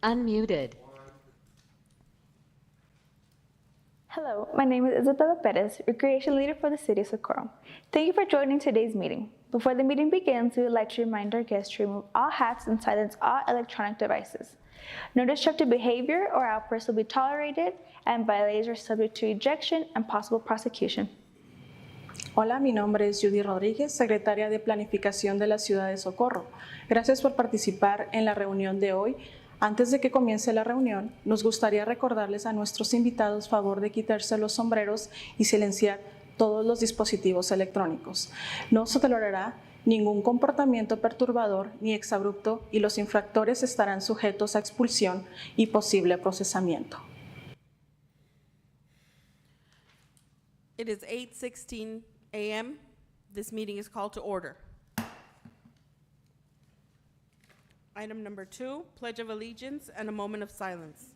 Unmuted. Hello, my name is Isabella Perez, Recreation Leader for the City of Socorro. Thank you for joining today's meeting. Before the meeting begins, we would like to remind our guests to remove all hats and silence all electronic devices. No disruptive behavior or outbursts will be tolerated, and violators are subject to ejection and possible prosecution. Hola, mi nombre es Judy Rodríguez, secretaria de Planificación de la Ciudad de Socorro. Gracias por participar en la reunión de hoy. Antes de que comience la reunión, nos gustaría recordarles a nuestros invitados favor de quitarse los sombreros y silenciar todos los dispositivos electrónicos. No se tolerará ningún comportamiento perturbador ni exabrupto y los infractores estarán sujetos a expulsión y posible procesamiento. It is 8:16 a.m. This meeting is called to order. Item number 2, Pledge of Allegiance and a moment of silence.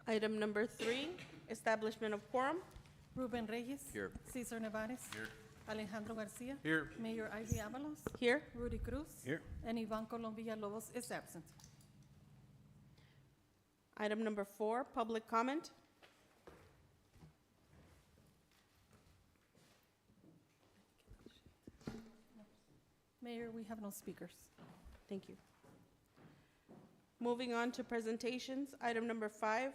Item number 3, Establishment of Quorum. Ruben Reyes. Here. Cesar Nevares. Here. Alejandro Garcia. Here. Mayor Ivy Avalos. Here. Rudy Cruz. Here. And Ivan Colom Villalobos is absent. Item number 4, Public Comment. Mayor, we have no speakers. Thank you. Moving on to presentations, item number 5,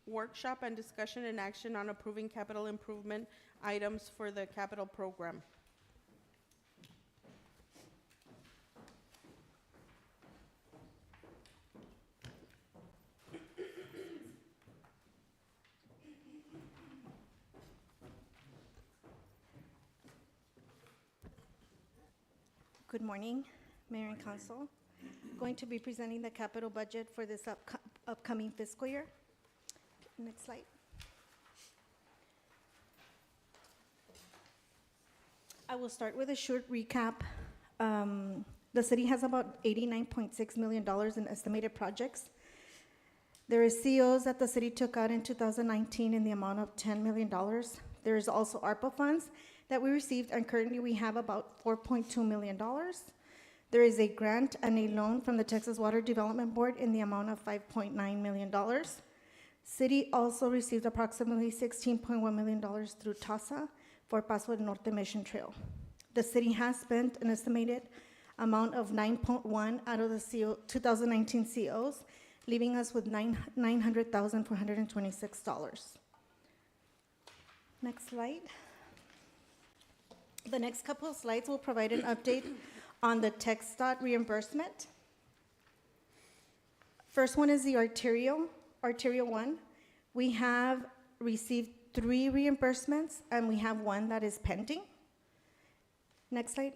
workshop and discussion and action on approving capital improvement items for the capital program. Good morning, Mayor and Council. Going to be presenting the capital budget for this upcoming fiscal year. Next slide. I will start with a short recap. The city has about $89.6 million in estimated projects. There is COs that the city took out in 2019 in the amount of $10 million. There is also ARPA funds that we received, and currently we have about $4.2 million. There is a grant and a loan from the Texas Water Development Board in the amount of $5.9 million. City also received approximately $16.1 million through TASA for Paso del Norte Mission Trail. The city has spent an estimated amount of 9.1 out of the 2019 COs, leaving us with $900,426. Next slide. The next couple of slides will provide an update on the TxDOT reimbursement. First one is the arterial one. We have received 3 reimbursements, and we have 1 that is pending. Next slide.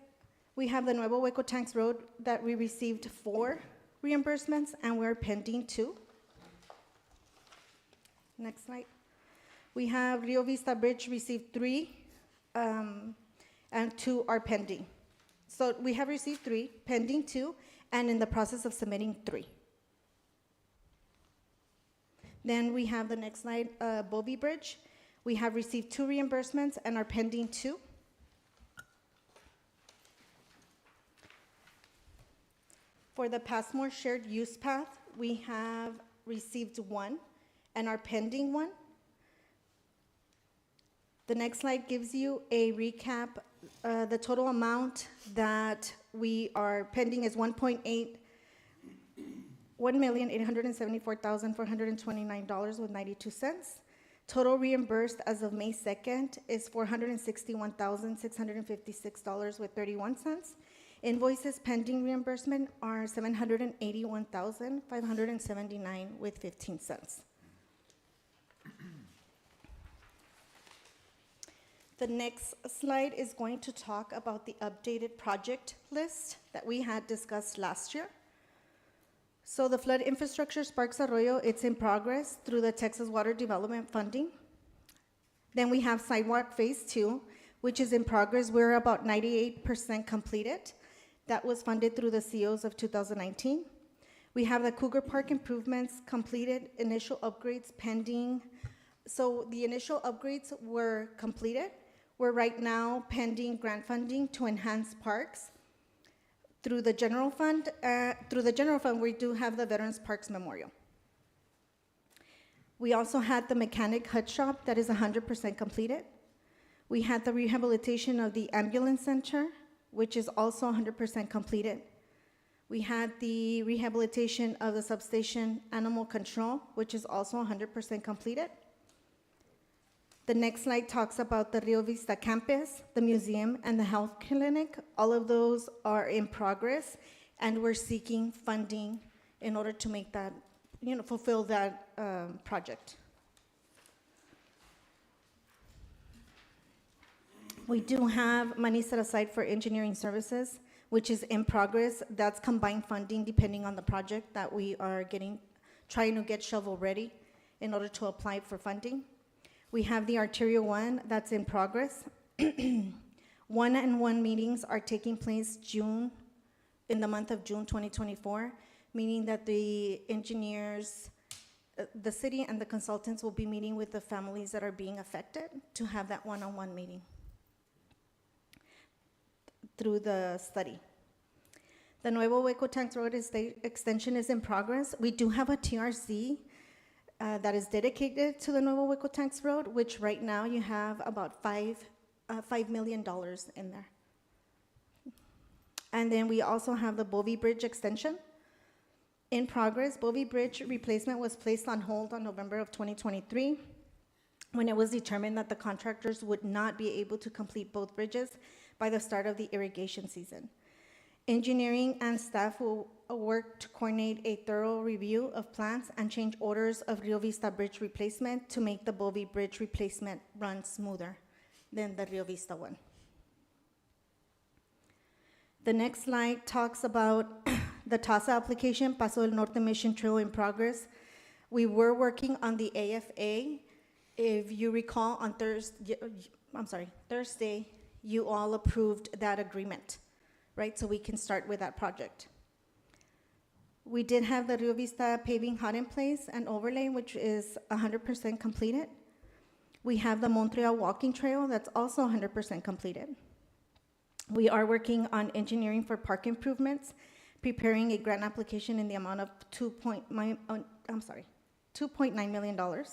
We have the Nuevo Hueco Tanks Road that we received 4 reimbursements, and we're pending 2. Next slide. We have Rio Vista Bridge received 3, and 2 are pending. So we have received 3, pending 2, and in the process of submitting 3. Then we have the next slide, Bovey Bridge. We have received 2 reimbursements and are pending 2. For the Passmore Shared Use Path, we have received 1 and are pending 1. The next slide gives you a recap. The total amount that we are pending is $1,874,429.92. Total reimbursed as of May 2nd is $461,656.31. Invoices pending reimbursement are $781,579.15. The next slide is going to talk about the updated project list that we had discussed last year. So the flood infrastructure Sparks Arroyo, it's in progress through the Texas Water Development Funding. Then we have sidewalk phase 2, which is in progress. We're about 98% completed. That was funded through the COs of 2019. We have the Cougar Park improvements completed, initial upgrades pending. So the initial upgrades were completed. We're right now pending grant funding to enhance parks. Through the general fund, we do have the Veterans Parks Memorial. We also had the mechanic hut shop that is 100% completed. We had the rehabilitation of the ambulance center, which is also 100% completed. We had the rehabilitation of the substation animal control, which is also 100% completed. The next slide talks about the Rio Vista campus, the museum, and the health clinic. All of those are in progress, and we're seeking funding in order to make that, fulfill that project. We do have money set aside for engineering services, which is in progress. That's combined funding depending on the project that we are trying to get shovel ready in order to apply for funding. We have the Arterial 1 that's in progress. One-on-one meetings are taking place in the month of June 2024, meaning that the engineers, the city and the consultants will be meeting with the families that are being affected to have that one-on-one meeting through the study. The Nuevo Hueco Tanks Road extension is in progress. We do have a TRC that is dedicated to the Nuevo Hueco Tanks Road, which right now you have about $5 million in there. And then we also have the Bovey Bridge extension in progress. Bovey Bridge replacement was placed on hold on November of 2023 when it was determined that the contractors would not be able to complete both bridges by the start of the irrigation season. Engineering and staff will work to coordinate a thorough review of plans and change orders of Rio Vista Bridge replacement to make the Bovey Bridge replacement run smoother than the Rio Vista one. The next slide talks about the TASA application, Paso del Norte Mission Trail in progress. We were working on the AFA. If you recall, on Thursday, you all approved that agreement, right? So we can start with that project. We did have the Rio Vista paving hot in place and overlay, which is 100% completed. We have the Montreal walking trail that's also 100% completed. We are working on engineering for park improvements, preparing a grant application in the amount of $2.9 million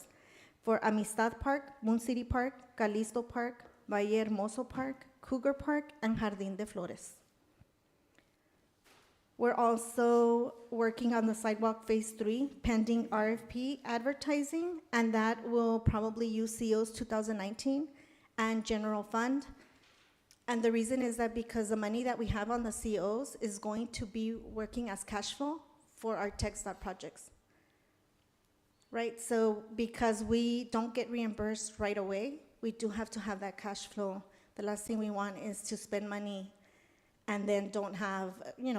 for Amistad Park, Moon City Park, Calisto Park, Valle Hermoso Park, Cougar Park, and Jardín de Flores. We're also working on the sidewalk phase 3, pending RFP advertising, and that will probably use COs 2019 and general fund. And the reason is that because the money that we have on the COs is going to be working as cash flow for our TxDOT projects. Right, so because we don't get reimbursed right away, we do have to have that cash flow. The last thing we want is to spend money and then don't have,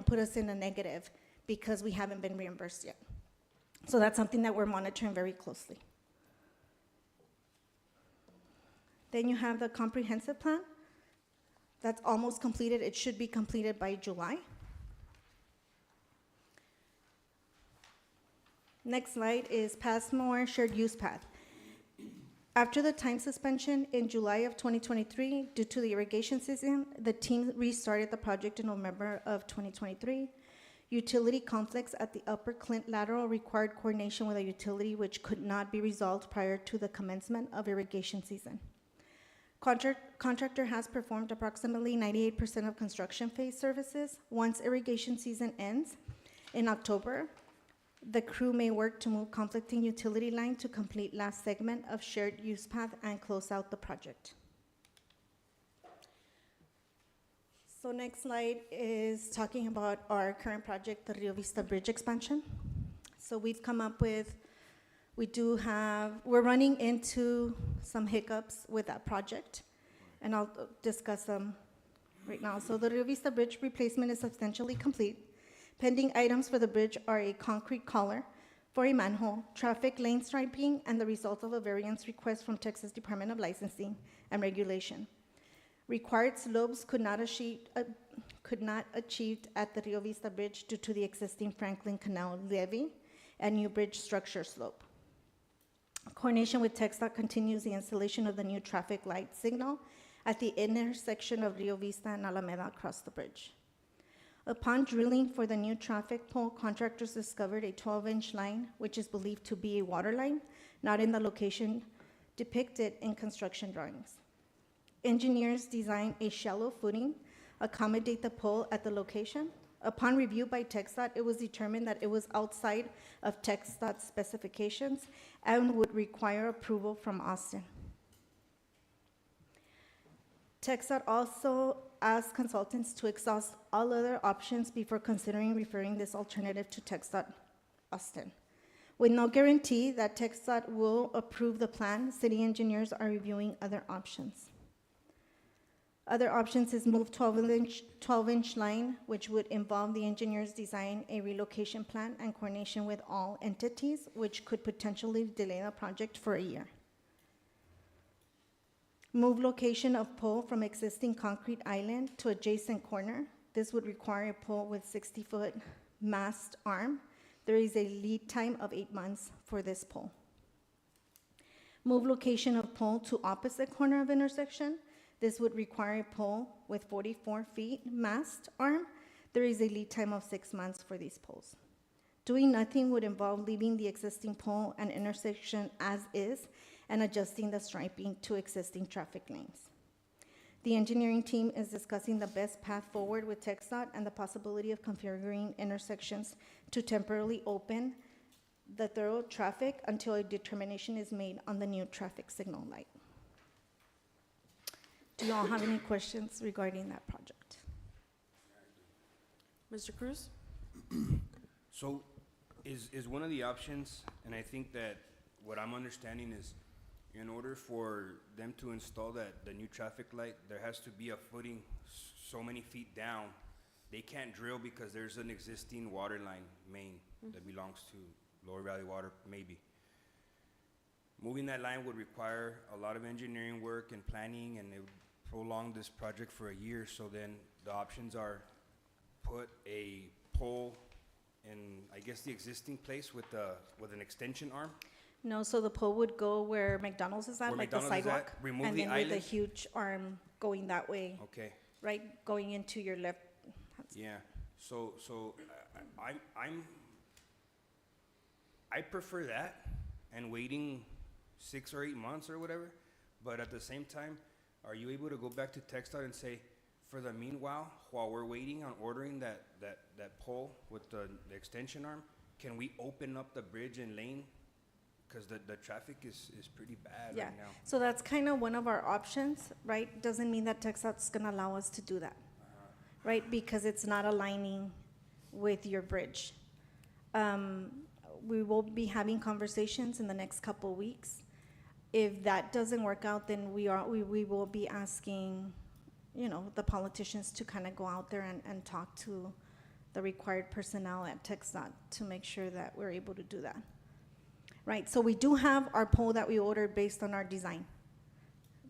put us in a negative because we haven't been reimbursed yet. So that's something that we're monitoring very closely. Then you have the comprehensive plan. That's almost completed. It should be completed by July. Next slide is Passmore Shared Use Path. After the time suspension in July of 2023, due to the irrigation season, the team restarted the project in November of 2023. Utility conflicts at the Upper Clint lateral required coordination with a utility which could not be resolved prior to the commencement of irrigation season. Contractor has performed approximately 98% of construction phase services. Once irrigation season ends in October, the crew may work to move conflicting utility line to complete last segment of shared use path and close out the project. So next slide is talking about our current project, the Rio Vista Bridge expansion. So we've come up with, we're running into some hiccups with that project. and I'll discuss them right now. So the Rio Vista Bridge replacement is substantially complete. Pending items for the bridge are a concrete collar for a manhole, traffic lane striping, and the result of a variance request from Texas Department of Licensing and Regulation. Required slopes could not achieved at the Rio Vista Bridge due to the existing Franklin Canal levee and new bridge structure slope. Coordination with TxDOT continues the installation of the new traffic light signal at the intersection of Rio Vista and Alameda across the bridge. Upon drilling for the new traffic pole, contractors discovered a 12-inch line, which is believed to be a water line, not in the location depicted in construction drawings. Engineers designed a shallow footing, accommodate the pole at the location. Upon review by TxDOT, it was determined that it was outside of TxDOT specifications and would require approval from Austin. TxDOT also asked consultants to exhaust all other options before considering referring this alternative to TxDOT Austin. With no guarantee that TxDOT will approve the plan, city engineers are reviewing other options. Other options is move 12-inch line, which would involve the engineers design a relocation plan and coordination with all entities, which could potentially delay the project for a year. Move location of pole from existing concrete island to adjacent corner. This would require a pole with 60-foot mast arm. There is a lead time of 8 months for this pole. Move location of pole to opposite corner of intersection. This would require a pole with 44 feet mast arm. There is a lead time of 6 months for these poles. Doing nothing would involve leaving the existing pole and intersection as is and adjusting the striping to existing traffic lanes. The engineering team is discussing the best path forward with TxDOT and the possibility of configuring intersections to temporarily open the thorough traffic until a determination is made on the new traffic signal light. Do you all have any questions regarding that project? Mr. Cruz? So is one of the options, and I think that what I'm understanding is in order for them to install the new traffic light, there has to be a footing so many feet down. They can't drill because there's an existing water line main that belongs to Lower Valley Water, maybe. Moving that line would require a lot of engineering work and planning, and it would prolong this project for a year. So then the options are put a pole in, I guess, the existing place with an extension arm. No, so the pole would go where McDonald's is at, Where like the McDonald's is at, sidewalk. remove and the then with a island? huge arm going that way, Okay. right, going into your left. Yeah. So I prefer that and waiting 6 or 8 months or whatever. But at the same time, are you able to go back to TxDOT and say, for the meanwhile, while we're waiting on ordering that pole with the extension arm, can we open up the bridge and lane? Because the traffic is pretty bad Yeah, right now. so that's kind of one of our options, right? Doesn't mean that TxDOT's gonna allow us to do that, right? Because it's not aligning with your bridge. We will be having conversations in the next couple weeks. If that doesn't work out, then we will be asking, the politicians to kind of go out there and talk to the required personnel at TxDOT to make sure that we're able to do that. Right, so we do have our pole that we ordered based on our design.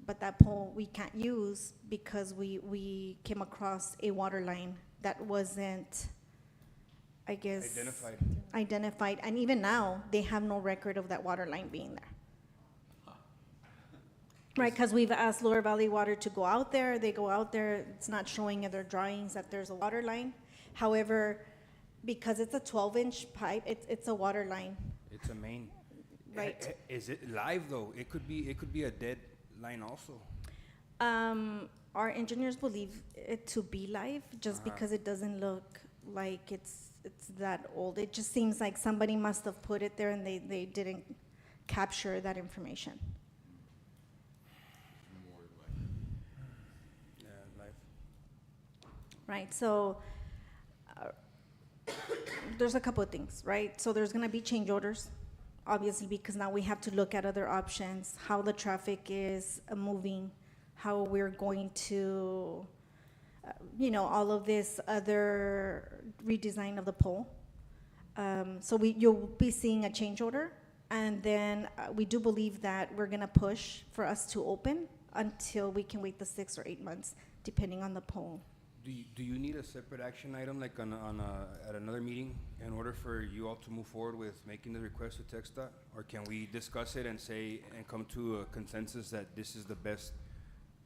But that pole we can't use because we came across a water line that wasn't, I guess. Identified, and even now, they have no record of that water line being there. Right, because we've asked Lower Valley Water to go out there, they go out there, it's not showing in their drawings that there's a water line. However, because it's a 12-inch pipe, it's a water line. It's a main. Right. Is it live though? It could be a dead line also. Our engineers believe it to be live, just because it doesn't look like it's that old. It just seems like somebody must have put it there and they didn't capture that information. Yeah, live. Right, so there's a couple of things, right? So there's gonna be change orders, obviously, because now we have to look at other options, how the traffic is moving how we're going to, all of this other redesign of the pole. So you'll be seeing a change order, and then we do believe that we're gonna push for us to open until we can wait the 6 or 8 months, depending on the pole. Do you need a separate action item, like at another meeting, in order for you all to move forward with making the request to TxDOT? Or can we discuss it and come to a consensus that this is the best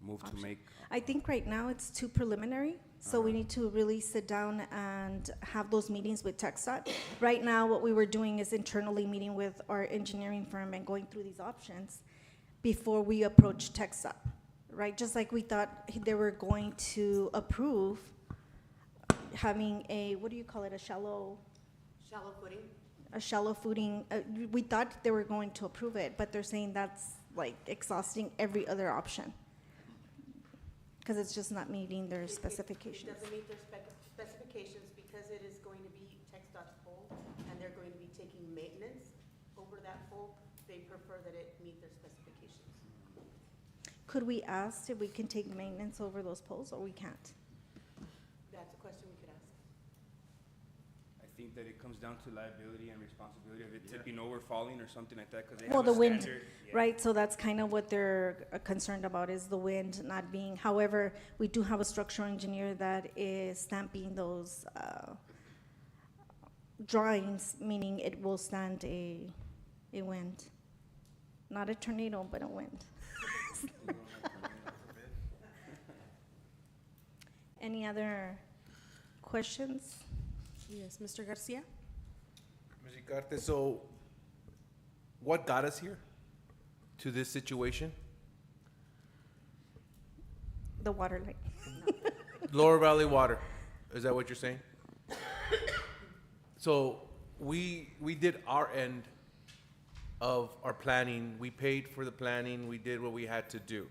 move to make? I think right now it's too preliminary, so we need to really sit down and have those meetings with TxDOT. Right now, what we were doing is internally meeting with our engineering firm and going through these options before we approach TxDOT, right? Just like we thought they were going to approve having what do you call it, a shallow footing. We thought they were going to approve it, but they're saying that's like exhausting every other option, because it's just not meeting their specifications. It doesn't meet their specifications because it is going to be TxDOT's pole, and they're going to be taking maintenance over that pole. They prefer that it meet their specifications. Could we ask if we can take maintenance over those poles, or we can't? That's a question we could ask. I think that it comes down to liability and responsibility of it tipping over, falling, or something like that, because they Well, have a the wind, standard. Yeah. right, so that's kind of what they're concerned about, is the wind not being, however, we do have a structural engineer that is stamping those drawings, meaning it will stand a wind. Not a tornado, but a wind. Any other questions? Yes, Mr. Garcia? Ms. Ricarte, so what got us here to this situation? The water line. Lower Valley Water, is that what you're saying? So we did our end of our planning. We paid for the planning. We did what we had to do.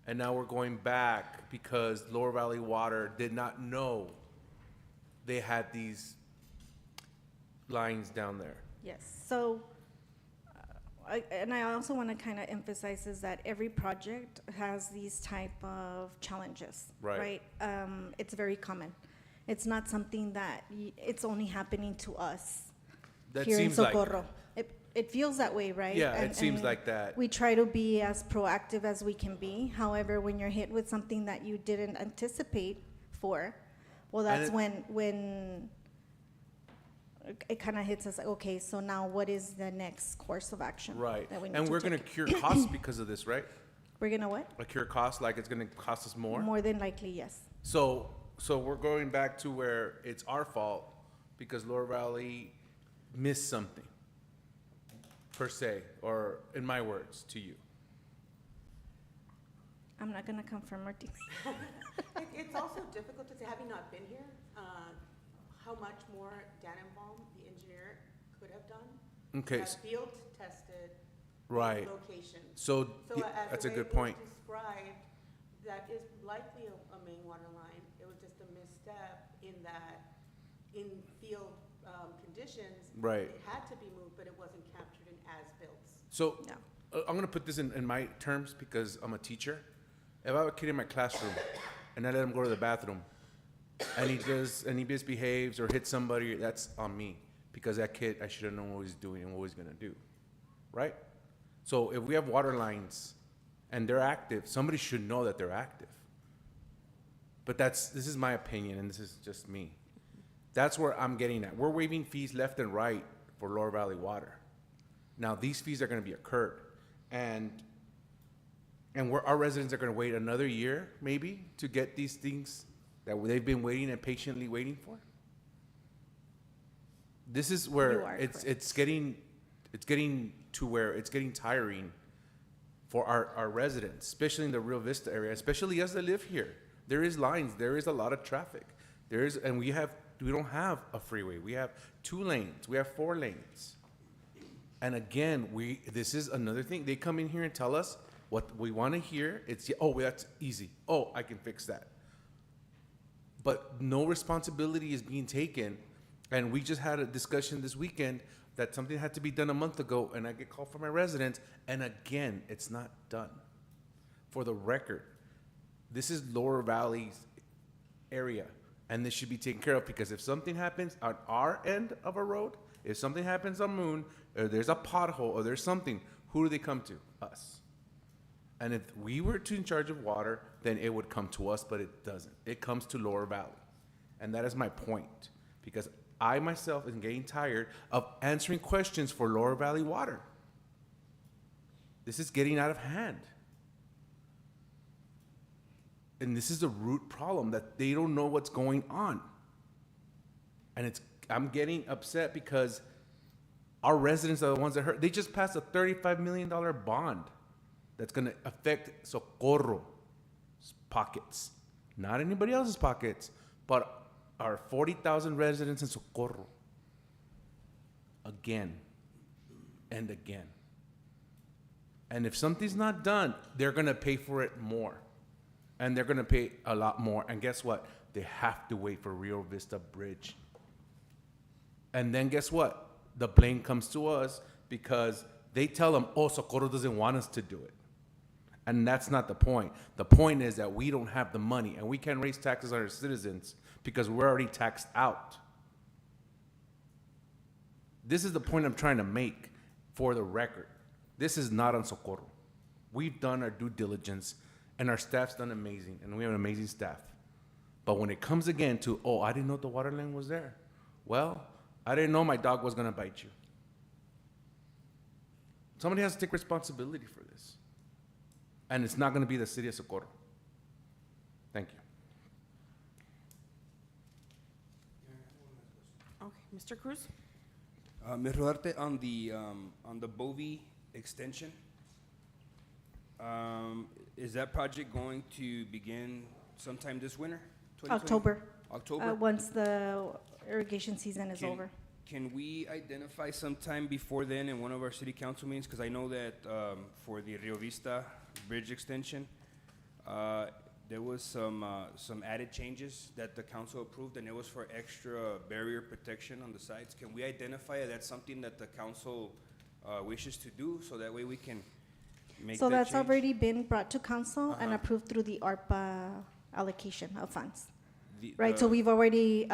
And now we're going back because Lower Valley Water did not know they had these lines down there. Yes, so, and I also want to kind of emphasize is that every project has these type of challenges, Right. right? It's very common. It's not something that it's only happening to us That here in seems like, Socorro. It feels that way, right? yeah, And- it seems and like that. We try to be as proactive as we can be. However, when you're hit with something that you didn't anticipate for, well, And that's it- when it kind of hits us, like, okay, so now what is the next course of action? Right. that we need And to we're gonna take? cure costs because of this, right? We're gonna what? A cure cost, like it's gonna cost us more? More than likely, yes. So we're going back to where it's our fault because Lower Valley missed something, per se, or in my words, to you. I'm not gonna confirm or deny. It's also difficult to say, having not been here, how much more Dannenbaum, the engineer, could have done. Okay, Have field tested right. locations. So So yeah, as that's the a way good it was point. described, that is likely a main water line. It was just a misstep in that, in field conditions. Right. It had to be moved, but it wasn't captured in as-bills. So Yeah. I'm gonna put this in my terms because I'm a teacher. If I have a kid in my classroom and I let him go to the bathroom and he misbehaves or hits somebody, that's on me because that kid, I should have known what he's doing and what he's gonna do, right? So if we have water lines and they're active, somebody should know that they're active. But this is my opinion and this is just me. That's where I'm getting at. We're waiving fees left and right for Lower Valley Water. Now, these fees are gonna be incurred, and our residents are gonna wait another year, maybe, to get these things that they've been waiting and patiently waiting for? This is You where are it's getting to where it's getting tiring for our residents, especially in the Rio Vista area, especially us that live here. There is lines, there is a lot of traffic. And we don't have a freeway. We have 2 lanes, we have 4 lanes. And again, this is another thing. They come in here and tell us what we want to hear. It's, oh, that's easy. Oh, I can fix that. But no responsibility is being taken. And we just had a discussion this weekend that something had to be done a month ago, and I get called from my residents, and again, it's not done. for the record, this is Lower Valley's area, and this should be taken care of, because if something happens on our end of a road, if something happens on Moon, or there's a pothole, or there's something, who do they come to? Us. And if we were in charge of water, then it would come to us, but it doesn't. It comes to Lower Valley. And that is my point, because I myself am getting tired of answering questions for Lower Valley water. This is getting out of hand. And this is the root problem, that they don't know what's going on. And I'm getting upset because our residents are the ones that hurt. They just passed a $35 million bond that's going to affect Socorro's pockets. Not anybody else's pockets, but our 40,000 residents in Socorro. Again and again. And if something's not done, they're going to pay for it more. And they're going to pay a lot more. And guess what? They have to wait for Rio Vista Bridge. And then guess what? The blame comes to us because they tell them, oh, Socorro doesn't want us to do it. And that's not the point. The point is that we don't have the money, and we can't raise taxes on our citizens because we're already taxed out. This is the point I'm trying to make for the record. This is not on Socorro. We've done our due diligence, and our staff's done amazing, and we have an amazing staff. But when it comes again to, oh, I didn't know the water line was there. Well, I didn't know my dog was going to bite you. Somebody has to take responsibility for this. And it's not going to be the city of Socorro. Thank you. Okay, Mr. Cruz? Ms. Rodarte, on the Bovie extension, is that project going to begin sometime this winter? 2020? October, October? once the irrigation season is over. Can we identify sometime before then in one of our city council meetings? Because I know that for the Rio Vista Bridge extension, there was some added changes that the council approved, and it was for extra barrier protection on the sides. Can we identify if that's something that the council wishes to do, so that way we can make So that that's change? already been brought to council and Uh-huh. approved through the ARPA allocation of funds. The- Right, so the- we've already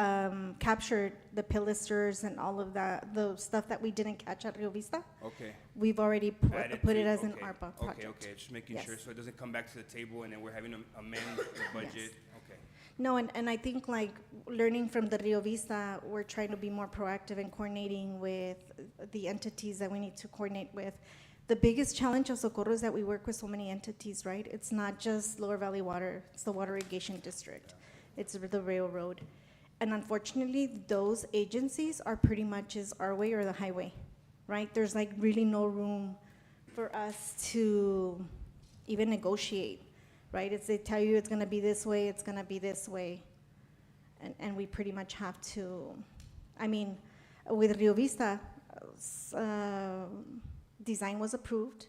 captured the pilasters and all of that, the stuff that we didn't catch at Rio Vista. Okay. We've already Added put it to- as an okay, ARPA project. Okay, just making sure, Yes. so it doesn't come back to the table and then we're having to amend the budget. Okay. No, and I think like learning from the Rio Vista, we're trying to be more proactive in coordinating with the entities that we need to coordinate with. The biggest challenge of Socorro is that we work with so many entities, right? It's not just Lower Valley Water, it's the Water Irrigation District, it's the railroad. And unfortunately, those agencies are pretty much is our way or the highway, right? There's like really no room for us to even negotiate, right? It's, they tell you it's gonna be this way, it's gonna be this way. And we pretty much have to, I mean, with Rio Vista, design was approved,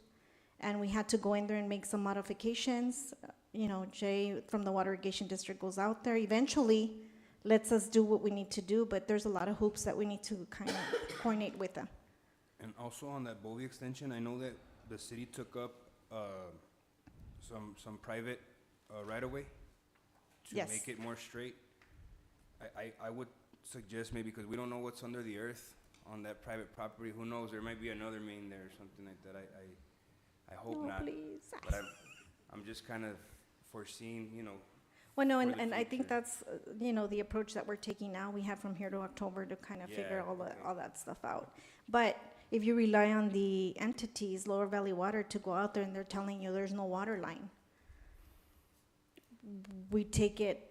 and we had to go in there and make some modifications. You know, Jay from the Water Irrigation District goes out there, eventually lets us do what we need to do, but there's a lot of hoops that we need to kind of coordinate with them. And also on that Bovie extension, I know that the city took up some private right-of-way to Yes. make it more straight. I would suggest maybe, because we don't know what's under the earth on that private property, who knows, there might be another main there or something like that. I hope No, not. please. But I'm just kind of foreseeing, you know. Well, no, for and, the and I think future. that's, you know, the approach that we're taking now. We have from here to October to kind of figure Yeah, okay. all that stuff out. But if you rely on the entities, Lower Valley Water, to go out there and they're telling you there's no water line, we take it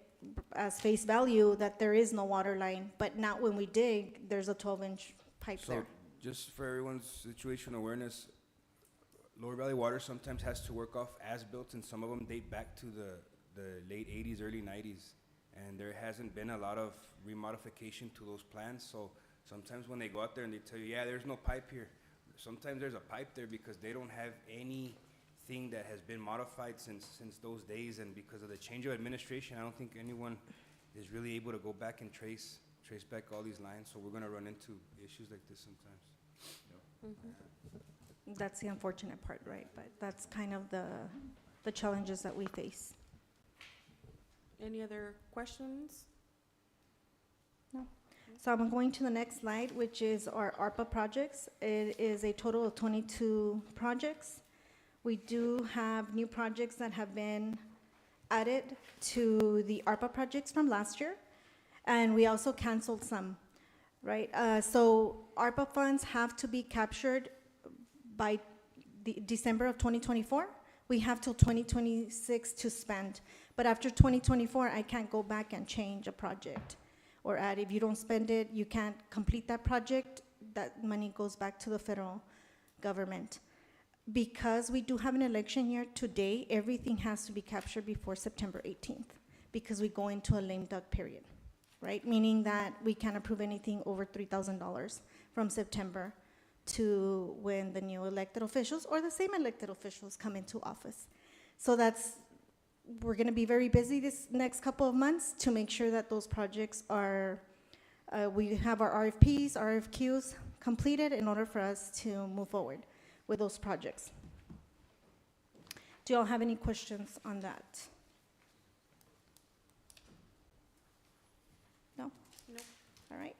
as face value that there is no water line, but not when we dig, there's a 12-inch pipe So, there. just for everyone's situational awareness, Lower Valley Water sometimes has to work off as-built, and some of them date back to the late 80s, early 90s. And there hasn't been a lot of remodification to those plans, so sometimes when they go out there and they tell you, yeah, there's no pipe here, sometimes there's a pipe there because they don't have anything that has been modified since those days, and because of the change of administration, I don't think anyone is really able to go back and trace back all these lines, so we're gonna run into issues like this sometimes. That's the unfortunate part, right? But that's kind of the the challenges that we face. Any other questions? So I'm going to the next slide, which is our ARPA projects. It is a total of 22 projects. We do have new projects that have been added to the ARPA projects from last year, and we also canceled some, right? So ARPA funds have to be captured by December of 2024. We have till 2026 to spend, but after 2024, I can't go back and change a project or add. If you don't spend it, you can't complete that project. That money goes back to the federal government. Because we do have an election year today, everything has to be captured before September 18th, because we go into a lame duck period, right? Meaning that we can't approve anything over $3,000 from September to when the new elected officials or the same elected officials come into office. So we're gonna be very busy this next couple of months to make sure that those projects are, we have our RFPs, RFQs completed in order for us to move forward with those projects. Do y'all have any questions on that? No? No. All right.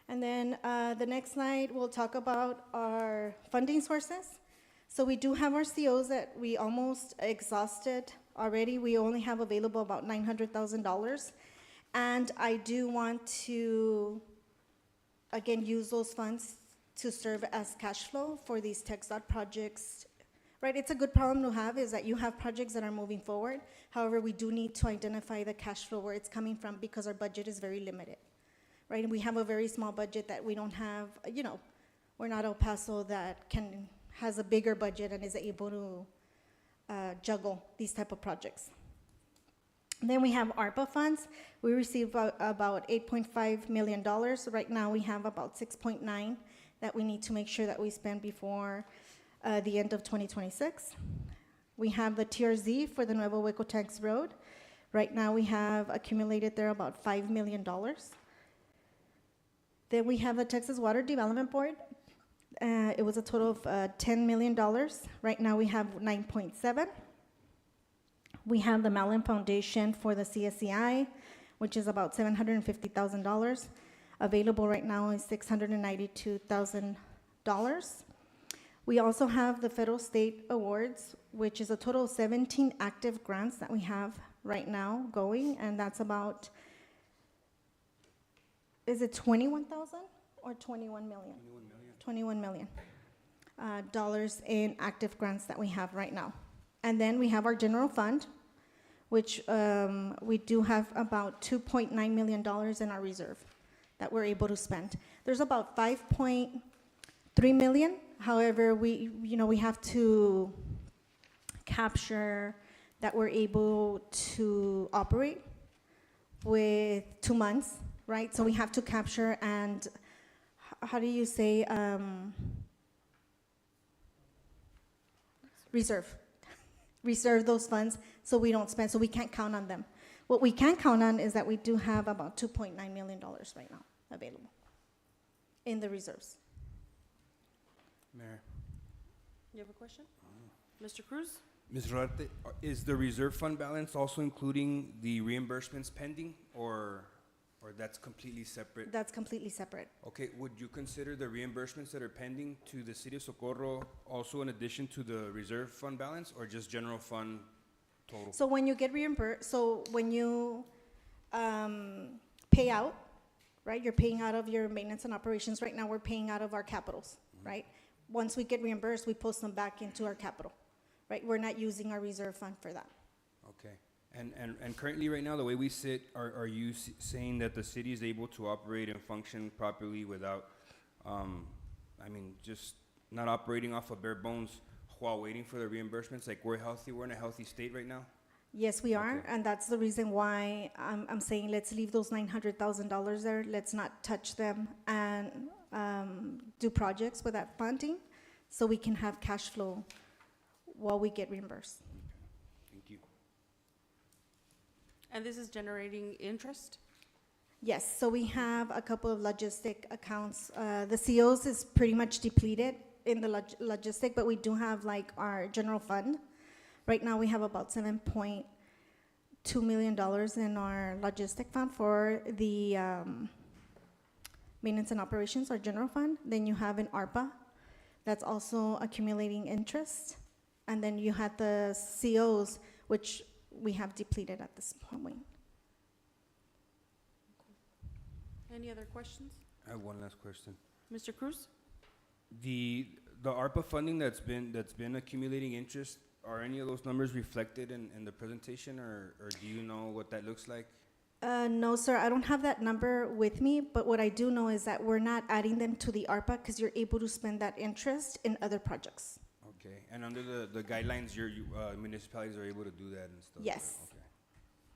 And then the next slide, we'll talk about our funding sources. So we do have our COs that we almost exhausted already. We only have available about $900,000. And I do want to, again, use those funds to serve as cash flow for these TxDOT projects, right? It's a good problem to have, is that you have projects that are moving forward. However, we do need to identify the cash flow where it's coming from, because our budget is very limited, right? And we have a very small budget that we don't have, we're not El Paso that has a bigger budget and is able to juggle these type of projects. Then we have ARPA funds. We received about $8.5 million. Right now we have about 6.9 that we need to make sure that we spend before the end of 2026. We have the TRZ for the Nuevo Huecotex Road. Right now we have accumulated there about $5 million. Then we have the Texas Water Development Board. It was a total of $10 million. Right now we have 9.7. We have the Malin Foundation for the CSCI, which is about $750,000. Available right now is $692,000. We also have the federal state awards, which is a total of 17 active grants that we have right now going, and that's about, is it 21,000 or 21 million? 21 million dollars in active grants that we have right now. And then we have our general fund, which we do have about $2.9 million in our reserve that we're able to spend. There's about 5.3 million. However, we have to capture that we're able to operate with 2 months, right? So we have to capture and, how do you say, reserve those funds so we don't spend, so we can't count on them. What we can count on is that we do have about $2.9 million right now available in the reserves. Mayor. You have a question? Mr. Cruz? Ms. Rodarte, is the reserve fund balance also including the reimbursements pending, or that's completely separate? That's completely separate. Okay, would you consider the reimbursements that are pending to the city of Socorro also in addition to the reserve fund balance, or just general fund total? So when you get reimbursed, so when you pay out, right, you're paying out of your maintenance and operations. Right now, we're paying out of our capitals, right? Once we get reimbursed, we post them back into our capital, right? We're not using our reserve fund for that. Okay, and currently right now, the way we sit, are you saying that the city is able to operate and function properly without, just not operating off of bare bones while waiting for the reimbursements? Like, we're in a healthy state right now? Yes, we are, Okay. and that's the reason why I'm saying let's leave those $900,000 there. Let's not touch them and do projects with that funding, so we can have cash flow while we get reimbursed. Thank you. And this is generating interest? Yes, so we have a couple of logistic accounts. The COs is pretty much depleted in the logistic, but we do have like our general fund. Right now, we have about $7.2 million in our logistic fund for the maintenance and operations, our general fund. Then you have an ARPA that's also accumulating interest. And then you had the COs, which we have depleted at this point. Any other questions? I have one last question. Mr. Cruz? The ARPA funding that's been accumulating interest, are any of those numbers reflected in the presentation, or do you know what that looks like? No, sir, I don't have that number with me, but what I do know is that we're not adding them to the ARPA because you're able to spend that interest in other projects. Okay, and under the guidelines, municipalities are able to do that and stuff? Yes. Okay.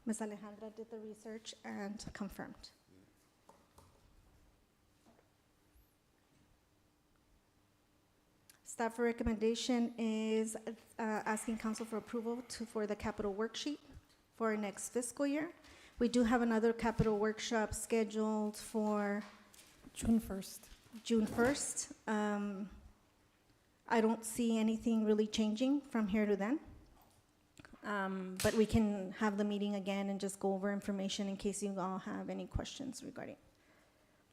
Ms. Alejandra did the research and confirmed. Staff recommendation is asking council for approval for the capital worksheet for our next fiscal year. We do have another capital workshop scheduled for June 1st. June 1st. I don't see anything really changing from here to then. But we can have the meeting again and just go over information in case you all have any questions regarding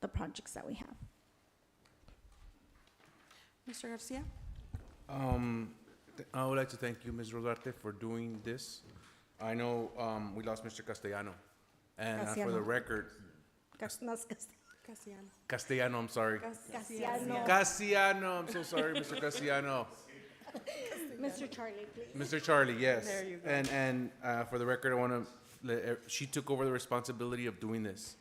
the projects that we have. Mr. Garcia? I would like to thank you, Ms. Rodarte, for doing this. I know we lost Mr. Castellano. And for the Cassiano. record, Casiano. Castellano, I'm sorry. Cassiano. Cassiano, I'm so sorry, Mr. Cassiano. Mr. Charlie, please. Mr. Charlie, yes. There you go. And for the record, I want to she took over the responsibility of doing this.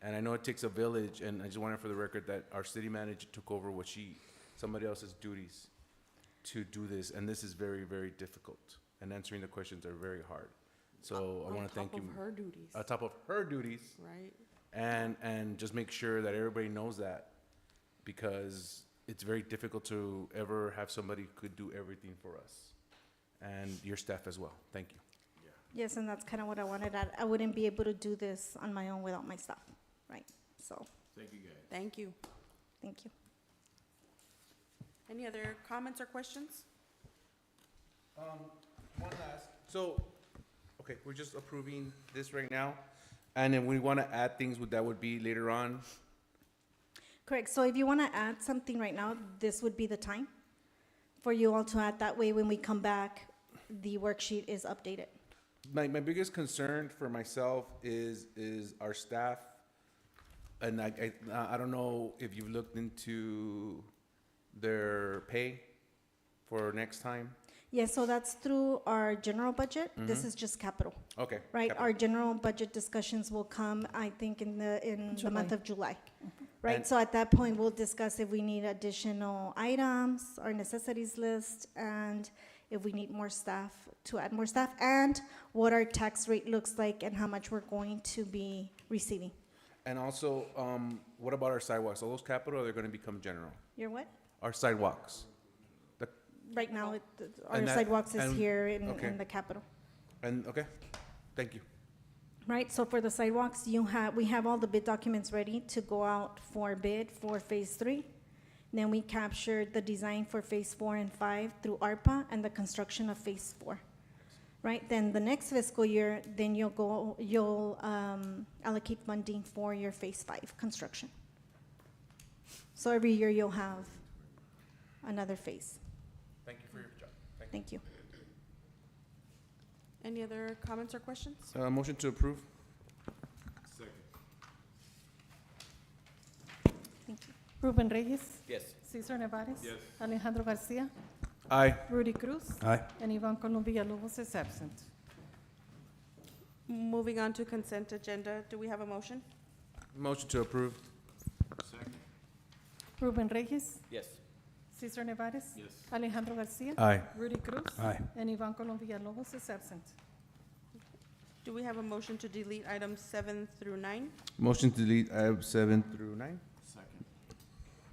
And I know it takes a village, and I just wanted for the record that our city manager took over somebody else's duties to do this, and this is very, very difficult. And answering the questions are very hard. So I want to thank you. On top of her duties, On top of her duties, right? and just make sure that everybody knows that, because it's very difficult to ever have somebody who could do everything for us, and your staff as well. Thank you. Yes, and that's kind of what I wanted. I wouldn't be able to do this on my own without my staff, right? So, Thank you. thank you. Any other comments or questions? One last. So, okay, we're just approving this right now, and then we want to add things that would be later on. Correct. So if you want to add something right now, this would be the time for you all to add. That way, when we come back, the worksheet is updated. My biggest concern for myself is our staff, and I don't know if you've looked into their pay for next time. Yes, so that's through our general budget. This is just capital, Okay. right? capital. Our general budget discussions will come, I think, in the month of July. Right, And- so at that point, we'll discuss if we need additional items, our necessities list, and if we need more staff, to add more staff, and what our tax rate looks like and how much we're going to be receiving. And also, what about our sidewalks? Are those capital, or they're going to become general? Your what? Our sidewalks. Right now, our And that- sidewalks is and- here in okay. the Capitol. And, okay, thank you. Right, so for the sidewalks, we have all the bid documents ready to go out for bid for Phase 3. Then we captured the design for Phase 4 and 5 through ARPA and the construction of Phase 4. Right, then the next fiscal year, then you'll allocate funding for your Phase 5 construction. So every year you'll have another phase. Thank you for your job. Thank you. Any other comments or questions? Motion to approve? Thank you. Ruben Reyes. Yes. Cesar Nevares. Yes. Alejandro Garcia. Aye. Rudy Cruz. Aye. And Ivan Colom Villalobos is absent. Moving on to consent agenda, do we have a motion? Motion to approve? Ruben Reyes. Yes. Cesar Nevares. Yes. Alejandro Garcia. Aye. Rudy Cruz. Aye. And Ivan Colom Villalobos is absent. Do we have a motion to delete items 7 through 9? Motion to delete items 7 through 9?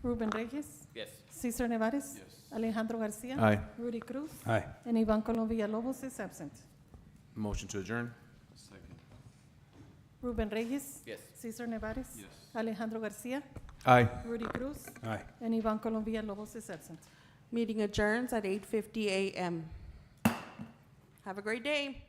Ruben Reyes. Yes. Cesar Nevares. Yes. Alejandro Garcia. Aye. Rudy Cruz. Aye. And Ivan Colom Villalobos is absent. Motion to adjourn? Ruben Reyes. Yes. Cesar Nevares. Yes. Alejandro Garcia. Aye. Rudy Cruz. Aye. And Ivan Colom Villalobos is absent. Meeting adjourns at 8:50 a.m. Have a great day.